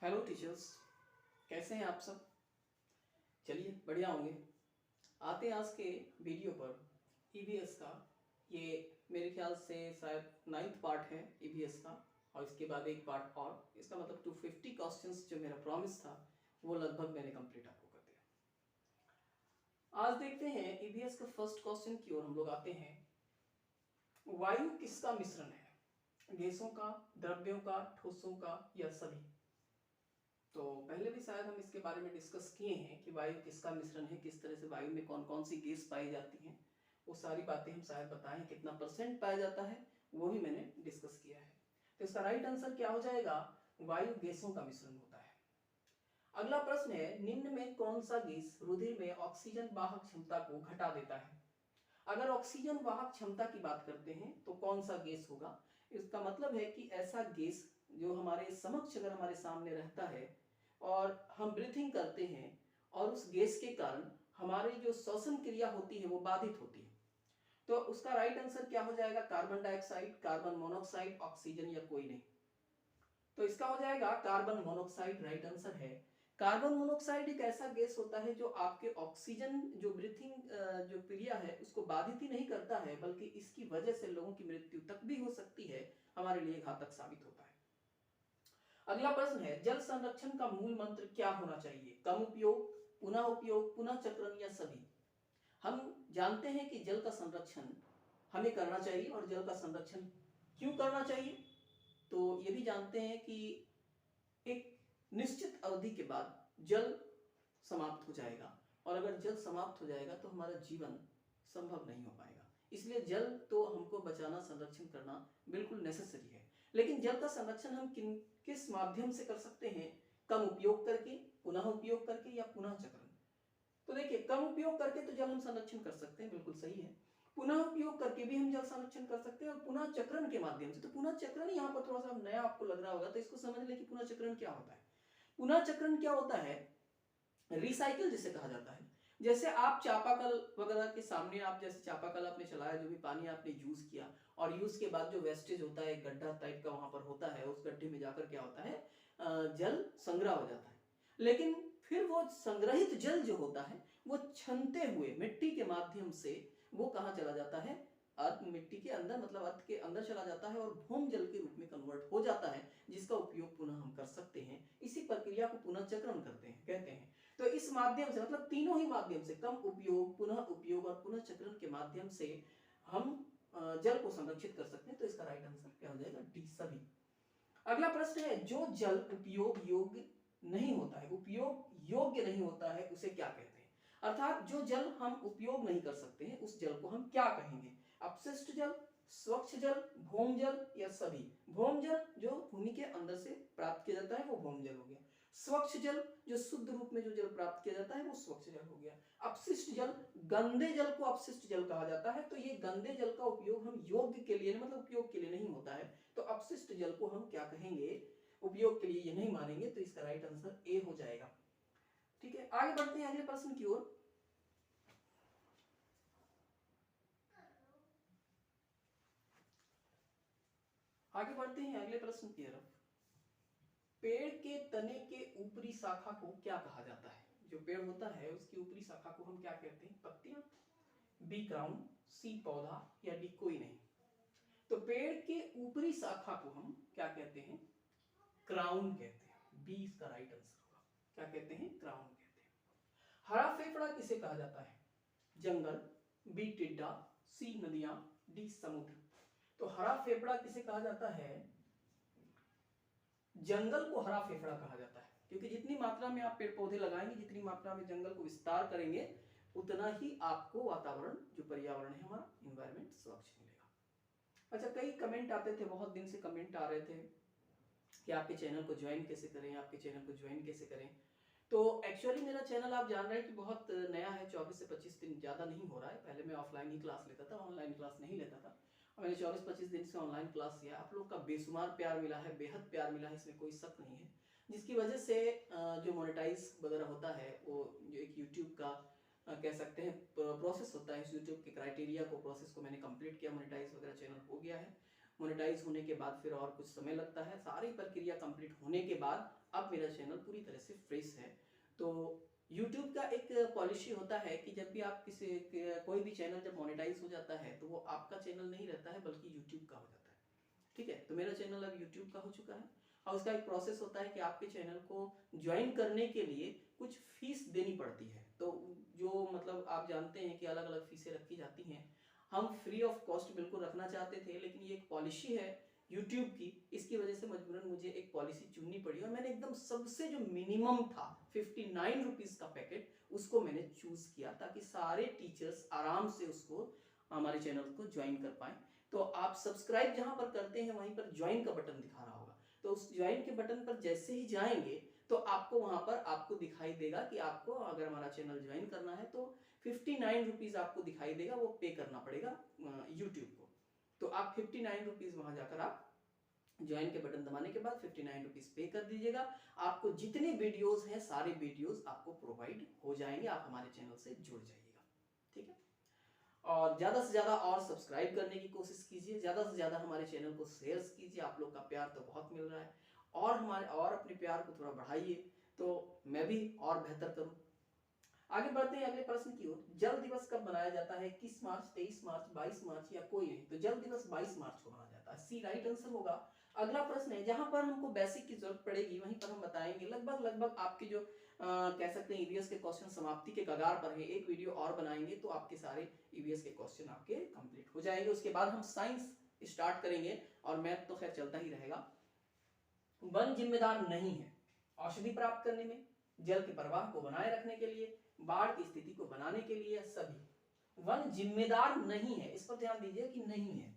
Hello teachers, कैसे हैं आप सब। चलिए बढ़िया होंगे। आते हैं आज के वीडियो पर। ईवीएस का ये मेरे ख्याल से शायद 9th पार्ट है ईवीएस का, और इसके बाद एक पार्ट और। इसका मतलब 250 क्वेश्चंस जो मेरा प्रॉमिस था वो लगभग मैंने कंप्लीट आपको कर दिया। आज देखते हैं ईवीएस का फर्स्ट क्वेश्चन की ओर हम लोग आते हैं। वायु किसका मिश्रण है? गैसों का, द्रव्यों का, ठोसों का या सभी? तो पहले भी शायद हम इसके बारे में डिस्कस किए हैं कि वायु किसका मिश्रण है, किस तरह से वायु में कौन कौन सी गैस पाई जाती हैं। वो सारी बातें हम शायद बताएं, कितना परसेंट पाया जाता है वो भी मैंने डिस्कस किया है। तो इसका राइट आंसर क्या हो जाएगा? वायु गैसों का मिश्रण होता है। अगला प्रश्न है, निम्न में कौन सा गैस रुधिर में ऑक्सीजन वाहक क्षमता को घटा देता है? अगर ऑक्सीजन वाहक क्षमता की बात करते हैं तो कौन सा गैस होगा? इसका मतलब है कि ऐसा गैस जो हमारे समक्ष अगर हमारे सामने रहता है और हम ब्रीथिंग करते हैं और उस गैस के कारण हमारी जो श्वसन क्रिया होती है वो बाधित होती है। तो उसका राइट आंसर क्या हो जाएगा? Carbon dioxide, carbon monoxide, oxygen या कोई नहीं। तो इसका हो जाएगा कार्बन मोनोऑक्साइड राइट आंसर है। कार्बन मोनोऑक्साइड एक ऐसा गैस होता है जो आपके ऑक्सीजन जो ब्रीथिंग जो क्रिया है उसको बाधित ही नहीं करता है, बल्कि इसकी वजह से लोगों की मृत्यु तक भी हो सकती है, हमारे लिए घातक साबित होता है। अगला प्रश्न है, जल संरक्षण का मूल मंत्र क्या होना चाहिए? कम उपयोग, पुनः उपयोग, पुनः चक्रण या सभी? हम जानते हैं कि जल का संरक्षण हमें करना चाहिए, और जल का संरक्षण क्यों करना चाहिए तो ये भी जानते हैं कि एक निश्चित अवधि के बाद जल समाप्त हो जाएगा, और अगर जल समाप्त हो जाएगा तो हमारा जीवन संभव नहीं हो पाएगा। इसलिए जल तो हमको बचाना, संरक्षण करना बिल्कुल नेसेसरी है। लेकिन जल का संरक्षण हम किस माध्यम से कर सकते हैं? कम उपयोग करके, पुनः उपयोग करके या पुनः चक्रण? तो देखिए, कम उपयोग करके तो जल हम संरक्षण कर सकते हैं, बिल्कुल सही है। पुनः उपयोग करके भी हम जल संरक्षण कर सकते हैं, और पुनः चक्रण के माध्यम से। तो पुनः चक्रण यहाँ पर थोड़ा सा नया आपको लग रहा होगा, तो इसको समझ लें कि पुनः चक्रण क्या होता है। पुनः चक्रण क्या होता है? रिसाइकिल जिसे कहा जाता है। जैसे आप चापाकल वगैरह के सामने, आप जैसे चापाकल आपने चलाया, जो भी पानी आपने यूज किया, और यूज के बाद जो वेस्टेज होता है, एक गड्ढा टाइप का वहां पर होता है, उस गड्ढे में जाकर क्या होता है, जल संग्रह हो जाता है। लेकिन फिर वो संग्रहित जल जो होता है वो छनते हुए मिट्टी के माध्यम से वो कहाँ चला जाता है? अर्थ, मिट्टी के अंदर, मतलब अर्थ के अंदर चला जाता है और भूम जल के रूप में कन्वर्ट हो जाता है, जिसका उपयोग पुनः हम कर सकते हैं। इसी प्रक्रिया को पुनः चक्रण कहते हैं। तो इस माध्यम से, मतलब तीनों ही माध्यम से, कम उपयोग, पुनः उपयोग और पुनः चक्रण के माध्यम से हम जल को संरक्षित कर सकते हैं। तो इसका राइट आंसर क्या हो जाएगा? डी, सभी। अगला प्रश्न है, जो जल उपयोग योग्य नहीं होता है, उपयोग योग्य नहीं होता है, उसे क्या कहते हैं? अर्थात जो जल हम उपयोग नहीं कर सकते हैं उस जल को हम क्या कहेंगे? अपशिष्ट जल, स्वच्छ जल, भौम जल या सभी? भौम जल जो भूमि के अंदर से प्राप्त किया जाता है वो भौम जल हो गया। स्वच्छ जल जो शुद्ध रूप में जो जल प्राप्त किया जाता है वो स्वच्छ जल हो गया। अपशिष्ट जल, गंदे जल को अपशिष्ट जल कहा जाता है। तो ये गंदे जल का उपयोग हम योग्य के लिए, मतलब उपयोग के लिए नहीं होता है, तो अपशिष्ट जल को हम क्या कहेंगे? उपयोग के लिए ये नहीं मानेंगे। तो इसका राइट आंसर ए हो जाएगा। ठीक है, आगे बढ़ते हैं अगले प्रश्न की ओर। आगे बढ़ते हैं अगले प्रश्न की तरफ। पेड़ के तने के ऊपरी शाखा को क्या कहा जाता है? जो पेड़ होता है उसकी ऊपरी शाखा को हम क्या कहते हैं? पत्तियां, बी क्राउन, सी पौधा या डी कोई नहीं? तो पेड़ के ऊपरी शाखा को हम क्या कहते हैं? क्राउन कहते हैं। बी इसका राइट आंसर होगा। क्या कहते हैं? क्राउन कहते हैं। हरा फेफड़ा किसे कहा जाता है? जंगल, बी टिड्डा, सी नदियां, डी समुद्र? तो हरा फेफड़ा किसे कहा जाता है? जंगल को हरा फेफड़ा कहा जाता है, क्योंकि जितनी मात्रा में आप पेड़ पौधे लगाएंगे, जितनी मात्रा में जंगल को विस्तार करेंगे, उतना ही आपको वातावरण, जो पर्यावरण है हमारा, इन्वायरमेंट स्वच्छ मिलेगा। अच्छा, कई कमेंट आते थे, बहुत दिन से कमेंट आ रहे थे कि आपके चैनल को ज्वाइन कैसे करें, आपके चैनल को ज्वाइन कैसे करें। तो एक्चुअली मेरा चैनल आप जान रहे हैं कि बहुत नया है, 24 से 25 दिन ज़्यादा नहीं हो रहा है। पहले मैं ऑफलाइन ही क्लास लेता था, ऑनलाइन क्लास नहीं लेता था। और मैंने 24-25 दिन से ऑनलाइन क्लास किया। आप लोग का बेशुमार प्यार मिला है, बेहद प्यार मिला है, इसमें कोई शक नहीं है। जिसकी वजह से जो मोनेटाइज वगैरह होता है, वो जो एक यूट्यूब का कह सकते हैं प्रोसेस होता है, इस यूट्यूब के क्राइटेरिया को, प्रोसेस को मैंने कंप्लीट किया, मोनेटाइज वगैरह चैनल हो गया है। मोनेटाइज होने के बाद फिर और कुछ समय लगता है। सारी प्रक्रिया कंप्लीट होने के बाद अब मेरा चैनल पूरी तरह से फ्रेश है। तो YouTube का एक पॉलिसी होता है कि जब भी आप कोई भी चैनल जब मोनेटाइज हो जाता है तो वो आपका चैनल नहीं रहता है बल्कि YouTube का हो जाता है। ठीक है, तो मेरा चैनल अब YouTube का हो चुका है और उसका एक प्रोसेस होता है कि आपके चैनल को ज्वाइन करने के लिए कुछ फीस देनी पड़ती है। तो जो मतलब आप जानते हैं कि अलग अलग फीसें रखी जाती हैं, हम फ्री ऑफ कॉस्ट बिल्कुल रखना चाहते थे, लेकिन ये एक पॉलिसी है यूट्यूब की, इसकी वजह से मजबूरन मुझे एक पॉलिसी चुननी पड़ी और मैंने एकदम सबसे जो मिनिमम था 59 रुपीज का पैकेट उसको मैंने चूज किया ताकि सारे टीचर्स आराम से उसको हमारे चैनल को ज्वाइन कर पाए। तो आप सब्सक्राइब जहां पर करते हैं वहीं पर ज्वाइन का बटन दिखा रहा होगा, तो उस ज्वाइन के बटन पर जैसे ही जाएंगे तो आपको वहां पर आपको दिखाई देगा कि आपको अगर हमारा चैनल ज्वाइन करना है तो 59 रुपीज आपको दिखाई देगा, वो पे करना पड़ेगा यूट्यूब को। तो आप 59 रुपीज वहां जाकर आप ज्वाइन के बटन दबाने के बाद 59 रुपीज पे कर दीजिएगा। आपको जितने वीडियोस हैं सारे वीडियोस आपको प्रोवाइड हो जाएंगे, आप हमारे चैनल से जुड़ जाइएगा। ठीक है, और ज्यादा से ज्यादा और सब्सक्राइब करने की कोशिश कीजिए, ज्यादा से ज्यादा हमारे चैनल को शेयर कीजिए। आप लोग का प्यार तो बहुत मिल रहा है और अपने प्यार को थोड़ा बढ़ाइए तो मैं भी और बेहतर करूं। आगे बढ़ते हैं अगले प्रश्न की ओर। जल दिवस कब मनाया जाता है? 21 मार्च, 23 मार्च, 22 मार्च या कोई नहीं? तो जल दिवस 22 मार्च को मनाया जाता है, सी राइट आंसर होगा। अगला प्रश्न है, जहां पर हमको बेसिक की जरूरत पड़ेगी वहीं पर हम बताएंगे। लगभग आपके जो कह सकते हैं ईवीएस के क्वेश्चन समाप्ति के कगार पर है, एक वीडियो और बनाएंगे तो आपके सारे ईवीएस के क्वेश्चन आपके कंप्लीट हो जाएंगे। उसके बाद हम साइंस स्टार्ट करेंगे और मैथ तो खैर चलता ही रहेगा। वन जिम्मेदार नहीं है औषधि प्राप्त करने में, जल के प्रवाह को बनाए रखने के लिए, बाढ़ की स्थिति को बनाने के लिए, सभी। वन जिम्मेदार नहीं है, इस पर ध्यान दीजिए कि नहीं है।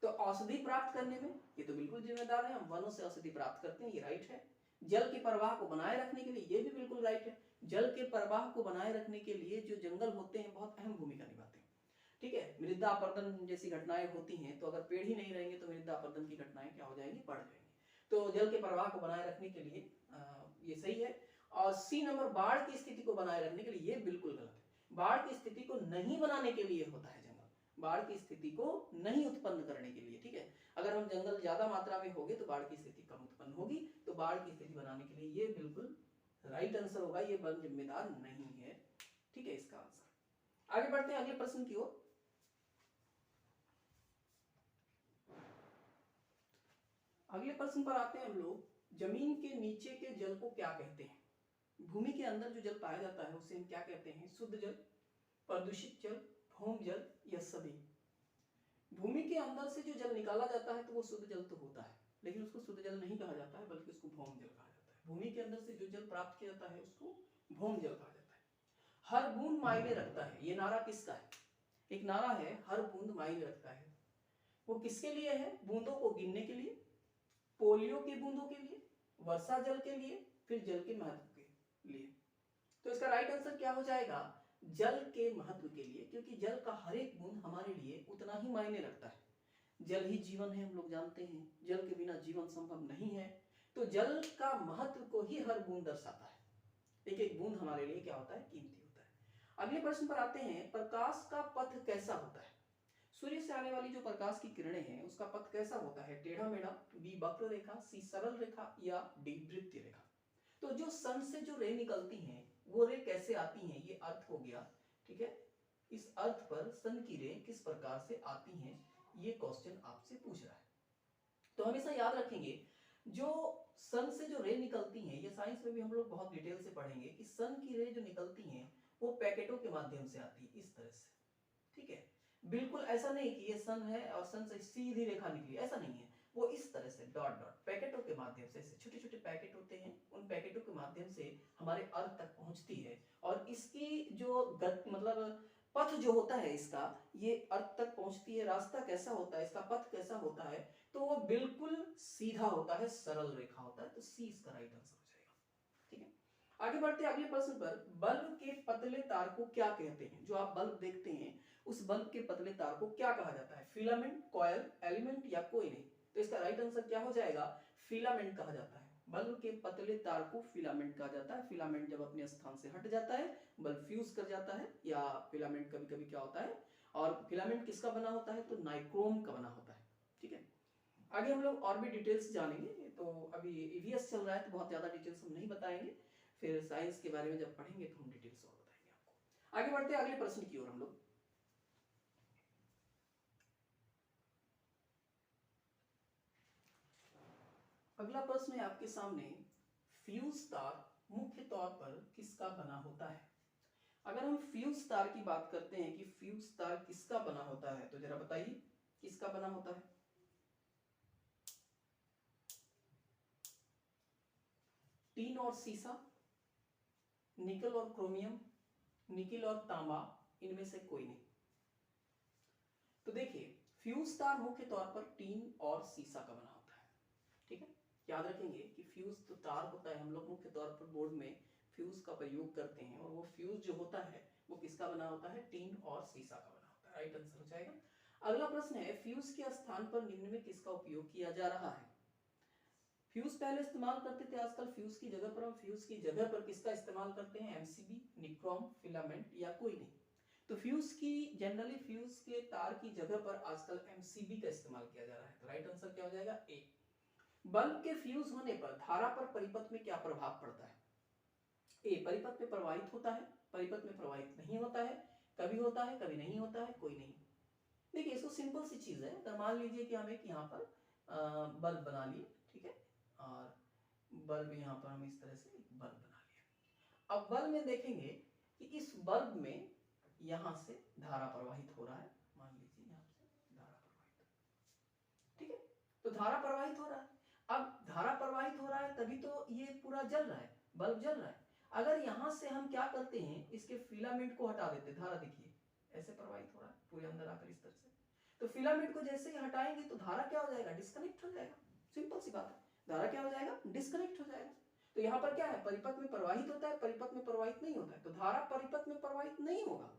तो औषधि प्राप्त करने में ये तो बिल्कुल जिम्मेदार है, हम वनों से औषधि प्राप्त करते हैं, ये राइट है। जल के प्रवाह को बनाए रखने के लिए ये भी बिल्कुल राइट है। जल के प्रवाह को बनाए रखने के लिए जो जंगल होते हैं बहुत अहम भूमिका निभाते हैं। ठीक है, मृदा अपरदन जैसी घटनाएं होती हैं, तो अगर पेड़ ही नहीं रहेंगे तो मृदा अपरदन की घटनाएं क्या हो जाएंगी? बढ़ जाएंगी। तो जल के प्रवाह को बनाए रखने के लिए ये सही है। और सी नंबर, बाढ़ की स्थिति को बनाए रखने के लिए, ये बिल्कुल गलत है। बाढ़ की स्थिति को नहीं बनाने के लिए होता है जंगल, बाढ़ की स्थिति को नहीं उत्पन्न करने के लिए। ठीक है, अगर हम जंगल ज्यादा मात्रा में होंगे तो बाढ़ की स्थिति कम उत्पन्न होगी, तो बाढ़ की स्थिति बनाने के लिए ये बिल्कुल राइट आंसर होगा, ये वन जिम्मेदार नहीं है। ठीक है, इसका आंसर। आगे बढ़ते हैं अगले प्रश्न की ओर। अगले प्रश्न पर आते हैं हम लोग। जमीन के नीचे के जल को क्या कहते हैं? भूमि के अंदर जो जल पाया जाता है उसे हम क्या कहते हैं? शुद्ध जल, प्रदूषित जल, भौम जल या सभी? भूमि के अंदर से जो जल निकाला जाता है तो वो शुद्ध जल तो होता है, लेकिन उसको शुद्ध जल नहीं कहा जाता है बल्कि उसको भौम जल कहा जाता है। भूमि के अंदर से जो जल प्राप्त किया जाता है उसको भौम जल कहा जाता है। हर बूंद मायने रखता है, ये नारा किसका है? एक नारा है, हर बूंद मायने रखता है। वो किसके लिए है? बूंदों को गिनने के लिए, पोलियो की बूंदों के लिए, वर्षा जल के लिए, फिर जल के महत्व के लिए। तो इसका राइट आंसर क्या हो जाएगा? जल के महत्व के लिए, क्योंकि जल का हर एक बूंद हमारे लिए उतना ही मायने रखता है। जल ही जीवन है, हम लोग जानते हैं, जल के बिना जीवन संभव नहीं है। तो जल का महत्व को ही हर बूंद दर्शाता है। एक एक बूंद हमारे लिए क्या होता है? कीमती होता है। अगले प्रश्न पर आते हैं। प्रकाश का पथ कैसा होता है? सूर्य से आने वाली जो प्रकाश की किरणें हैं उसका पथ कैसा होता है? टेढ़ा मेढ़ा, बी वक्र रेखा, सी सरल रेखा या डी वृत्तीय रेखा? तो जो सन से जो रे निकलती हैं वो रे कैसे आती हैं, ये अर्थ हो गया। ठीक है, इस अर्थ पर सन की रे किस प्रकार से आती हैं, ये क्वेश्चन आपसे पूछ रहा है। तो हमेशा याद रखेंगे जो सन से जो रे निकलती हैं, ये साइंस में भी हम लोग बहुत डिटेल से पढ़ेंगे कि सन की रे जो निकलती हैं वो पैकेटों के माध्यम से आती है, इस तरह से। ठीक है, बिल्कुल ऐसा नहीं कि ये सन है और सन से सीधी रेखा निकली, ऐसा नहीं है। वो इस तरह से डॉट डॉट पैकेटों के माध्यम से, छोटे छोटे पैकेट होते हैं, उन पैकेटों के माध्यम से हमारे अर्थ तक पहुंचती है। और इसकी जो मतलब पथ जो होता है इसका, ये अर्थ तक पहुंचती है। रास्ता कैसा होता है इसका, पथ कैसा होता है? तो वो बिल्कुल सीधा होता है, सरल रेखा होता है। तो सी इसका राइट आंसर हो जाएगा। ठीक है, आगे बढ़ते हैं अगले प्रश्न पर। बल्ब के पतले तार को क्या कहते हैं? जो आप बल्ब देखते हैं उस बल्ब के पतले तार को क्या कहा जाता है? फिलामेंट, कॉयल, एलिमेंट या कोई नहीं? तो इसका राइट आंसर क्या हो जाएगा? फिलामेंट कहा जाता है। बल्ब के पतले तार को फिलामेंट कहा जाता है। फिलामेंट जब अपने स्थान से हट जाता है बल्ब फ्यूज कर जाता है, या फिलामेंट कभी कभी क्या होता है, और फिलामेंट किसका बना होता है? तो नाइक्रोम का बना होता है। ठीक है, आगे हम लोग और भी डिटेल्स जानेंगे। तो अभी ईवीएस चल रहा है तो बहुत ज़्यादा डिटेल्स हम नहीं बताएंगे, फिर साइंस के बारे में जब पढ़ेंगे तो हम डिटेल्स और बताएंगे आपको। आगे बढ़ते हैं अगले प्रश्न की ओर हम लोग। अगला प्रश्न है आपके सामने, फ्यूज तार मुख्य तौर पर किसका बना होता है? अगर हम फ्यूज तार की बात करते हैं कि फ्यूज तार किसका बना होता है, तो जरा बताइए किसका बना होता है? टीन और सीसा, निकल और क्रोमियम, निकल और तांबा, इनमें से कोई नहीं। तो देखिए फ्यूज तार मुख्य तौर पर टीन और सीसा का बना होता है। ठीक है, याद रखेंगे कि फ्यूज तो तार होता है, हम लोग मुख्य तौर पर बोर्ड में फ्यूज का प्रयोग करते हैं, और वो फ्यूज जो होता है वो किसका बना होता है? टीन और सीसा का बना होता है। राइट आंसर हो जाएगा। अगला प्रश्न है, फ्यूज के स्थान पर निम्न में किसका उपयोग किया जा रहा है? फ्यूज पहले इस्तेमाल करते थे, आजकल फ्यूज की जगह पर हम फ्यूज की जगह पर किसका इस्तेमाल करते हैं? एमसीबी, निक्रोम, फिलामेंट या कोई नहीं। तो फ्यूज की जनरली फ्यूज के तार की जगह पर आजकल एमसीबी का इस्तेमाल किया जा रहा है। तो राइट आंसर क्या हो जाएगा? ए। बल्ब के फ्यूज होने पर धारा पर परिपथ में क्या प्रभाव पड़ता है? ए, परिपथ में प्रवाहित होता है, परिपथ में प्रवाहित नहीं होता है, कभी होता है कभी नहीं होता है, कोई नहीं। देखिए इसको सिंपल सी चीज है, अगर मान लीजिए कि हम एक यहाँ पर बल्ब बना लिए, ठीक है, और बल्ब यहाँ पर हम इस तरह से एक बल्ब बना लिया। अब बल्ब में देखेंगे कि इस बल्ब में यहाँ से धारा प्रवाहित हो रहा है, मान लीजिए यहाँ से धारा प्रवाहित, ठीक है, तो धारा प्रवाहित हो रहा है। अब धारा प्रवाहित हो रहा है तभी तो ये पूरा जल रहा है, बल्ब जल रहा है। अगर यहां से हम क्या करते हैं, इसके फिलामेंट को हटा देते, धारा देखिए ऐसे प्रवाहित हो रहा है पूरे अंदर आकर इस तरह से, तो फिलामेंट को जैसे ही हटाएंगे तो धारा क्या हो जाएगा? डिस्कनेक्ट हो जाएगा। सिंपल सी बात है, धारा क्या हो जाएगा? डिस्कनेक्ट हो जाएगा। तो यहाँ पर क्या है? परिपथ में प्रवाहित होता है, परिपथ में प्रवाहित नहीं होता है। तो धारा परिपथ में प्रवाहित नहीं होगा,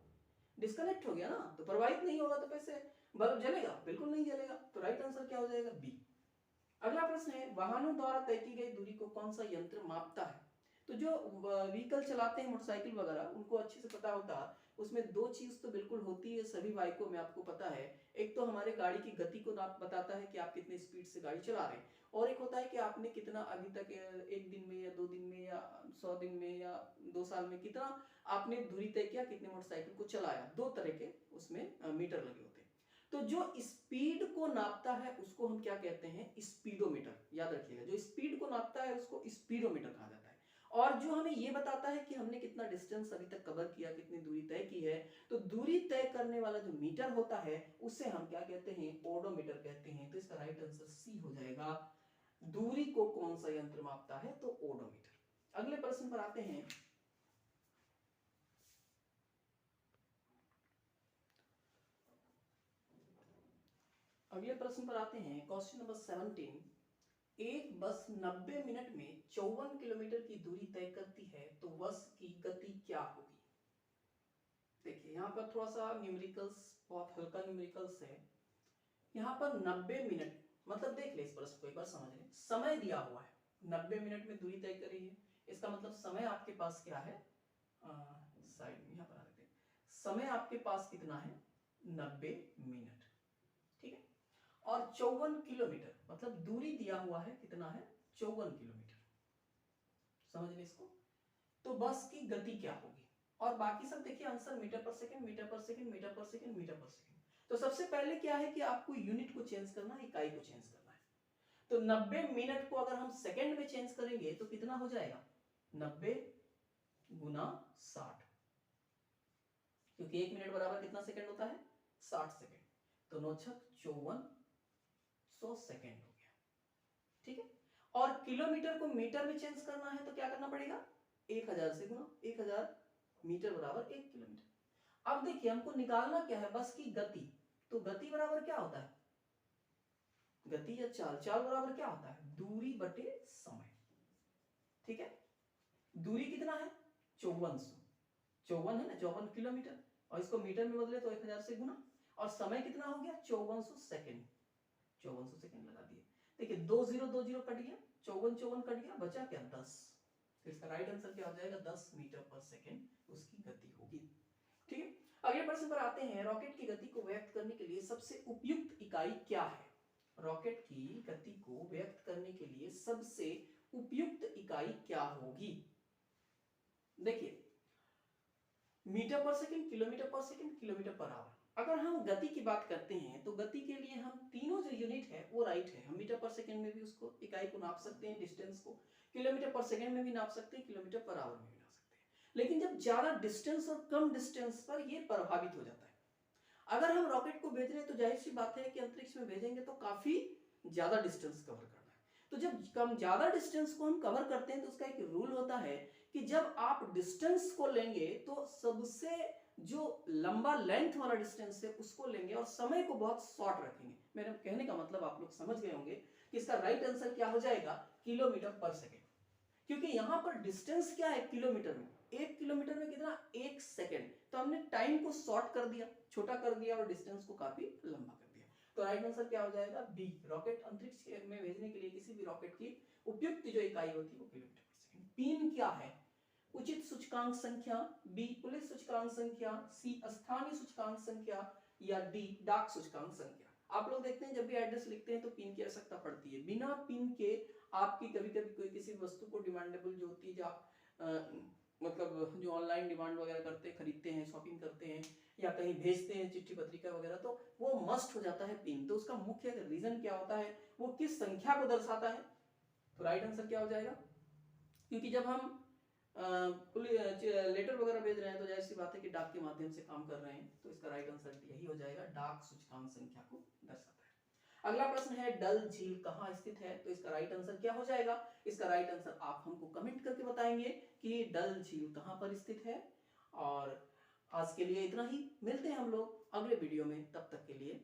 डिस्कनेक्ट हो गया ना, तो प्रवाहित नहीं होगा, तो कैसे बल्ब जलेगा? बिल्कुल नहीं जलेगा। तो राइट आंसर क्या हो जाएगा? बी। अगला प्रश्न है, वाहनों द्वारा तय की गई दूरी को कौन सा यंत्र मापता है? तो जो व्हीकल चलाते हैं मोटरसाइकिल वगैरह, उनको अच्छे से पता होता है, उसमें दो चीज तो बिल्कुल होती है सभी बाइकों में, आपको पता है। एक तो हमारे गाड़ी की गति को बताता है कि आप कितने स्पीड से गाड़ी चला रहे हैं, और एक होता है कि आपने कितना अभी तक एक दिन में या 2 दिन में या 100 दिन में या 2 साल में कितना आपने दूरी तय किया, कितने मोटरसाइकिल को चलाया। दो तरह के उसमें मीटर लगे होते हैं। तो जो स्पीड को नापता है उसको हम क्या कहते हैं? स्पीडोमीटर। याद रखिएगा, जो स्पीड को नापता है उसको स्पीडोमीटर कहा जाता है। और जो हमें ये बताता है कि हमने कितना डिस्टेंस अभी तक कवर किया, कितनी दूरी तय की है, तो दूरी तय करने वाला जो मीटर होता है उसे हम क्या कहते हैं? ओडोमीटर कहते हैं। तो इसका राइट आंसर सी हो जाएगा। दूरी को कौन सा यंत्र मापता है? तो ओडोमीटर। अगले प्रश्न पर आते हैं। अगले प्रश्न पर आते हैं, क्वेश्चन नंबर 17। एक बस 90 मिनट में 54 किलोमीटर की दूरी तय करती है, तो बस की गति क्या होगी? देखिए यहाँ पर थोड़ा सा न्यूमेरिकल्स, बहुत हल्का न्यूमेरिकल्स है। यहाँ पर 90 मिनट मतलब देख ले, इस प्रश्न को एक बार समझ ले। समय दिया हुआ है, 90 मिनट में दूरी तय करी है, इसका मतलब समय आपके पास क्या है? साइड में यहाँ पर आ देते हैं, समय आपके पास कितना है? 90 मिनट, ठीक है। और 54 किलोमीटर मतलब दूरी दिया हुआ है, कितना है? 54 किलोमीटर। समझ लें इसको। तो बस की गति क्या होगी? और बाकी सब देखिए आंसर मीटर पर सेकंड, मीटर पर सेकंड, मीटर पर सेकंड, मीटर पर सेकंड। तो सबसे पहले क्या है कि आपको यूनिट को चेंज करना है, इकाई को चेंज करना है। तो 90 मिनट को अगर हम सेकंड में चेंज करेंगे तो कितना हो जाएगा? 90 गुना 60, क्योंकि 1 मिनट बराबर कितना सेकंड होता है? 60 सेकंड। तो 9 छक 5400 सेकंड हो गया, ठीक है। और किलोमीटर को मीटर में चेंज करना है तो क्या करना पड़ेगा? 1000 से गुना, 1000 मीटर बराबर 1 किलोमीटर। अब देखिए हमको निकालना क्या है? बस की गति। तो गति बराबर क्या होता है? गति या चाल, चाल बराबर क्या होता है? दूरी बटे समय, ठीक है। दूरी कितना है? 5400, 54 है ना, 54 किलोमीटर, और इसको मीटर में बदले तो 1000 से गुना, और समय कितना हो गया? 5400 सेकंड। 5400 सेकंड लगा दिए। देखिए 2020 कट गया, 54 कट गया, बचा क्या? 10। तो इसका राइट आंसर क्या हो जाएगा? 10 मीटर पर सेकंड उसकी गति होगी, ठीक है। अगले प्रश्न पर आते हैं, रॉकेट की गति को व्यक्त करने के लिए सबसे उपयुक्त इकाई क्या है? रॉकेट की गति को व्यक्त करने के लिए सबसे उपयुक्त इकाई क्या होगी? देखिए, मीटर पर सेकंड, किलोमीटर पर सेकंड, किलोमीटर पर आवर। अगर हम गति की बात करते हैं तो गति के लिए हम तीनों जो यूनिट है वो राइट है। हम मीटर पर सेकंड में भी उसको इकाई को नाप सकते हैं, डिस्टेंस को, किलोमीटर पर सेकंड में भी नाप सकते हैं, किलोमीटर पर आवर में भी नाप सकते हैं। लेकिन जब ज्यादा डिस्टेंस और कम डिस्टेंस पर ये प्रभावित हो जाता है। अगर हम रॉकेट को भेज रहे हैं तो जाहिर सी बात है कि अंतरिक्ष में भेजेंगे तो काफी ज्यादा डिस्टेंस कवर करना है। तो जब कम ज्यादा डिस्टेंस को हम कवर करते हैं तो उसका एक रूल होता है कि जब आप डिस्टेंस को लेंगे तो सबसे जो लंबा लेंथ वाला डिस्टेंस है उसको लेंगे और समय को बहुत शॉर्ट रखेंगे। मेरे कहने का मतलब आप लोग समझ गए होंगे कि इसका राइट आंसर क्या हो जाएगा, किलोमीटर पर सेकेंड। क्योंकि यहां पर डिस्टेंस क्या है किलोमीटर में, 1 किलोमीटर में कितना, 1 सेकेंड। तो हमने टाइम को शॉर्ट कर दिया, छोटा कर दिया और डिस्टेंस को काफी लंबा कर दिया। तो राइट आंसर क्या हो जाएगा, बी। रॉकेट अंतरिक्ष में भेजने के लिए किसी भी रॉकेट की उपयुक्त जो इकाई होती है वो किलोमीटर पर सेकेंड। पीन क्या है, उचित सूचकांक संख्या, बी पुलिस सूचकांक संख्या, सी स्थानीय सूचकांक संख्या, या डी डाक सूचकांक संख्या। आप लोग देखते हैं जब भी एड्रेस लिखते हैं तो पिन की आवश्यकता पड़ती है। बिना पिन के आपकी कभी कभी कोई किसी वस्तु को डिमांडेबल जो होती है, जो मतलब जो ऑनलाइन डिमांड वगैरह करते हैं, खरीदते हैं, शॉपिंग करते हैं या कहीं भेजते हैं चिट्ठी पत्रिका वगैरह, तो वो मस्ट हो जाता है पिन। तो उसका मुख्य रीजन क्या होता है, वो किस संख्या को दर्शाता है। तो राइट आंसर क्या हो जाएगा, क्योंकि जब हम लेटर वगैरह भेज रहे हैं तो जाहिर सी बात है कि डाक के माध्यम से काम कर रहे हैं। तो इसका राइट आंसर यही हो जाएगा, डाक सूचकांक संख्या को दर्शाता है। अगला प्रश्न है, डल झील कहाँ स्थित है? तो इसका राइट आंसर क्या हो जाएगा? इसका राइट आंसर आप हमको कमेंट करके बताएंगे कि डल झील कहाँ पर स्थित है। और आज के लिए इतना ही, मिलते हैं हम लोग अगले वीडियो में, तब तक के लिए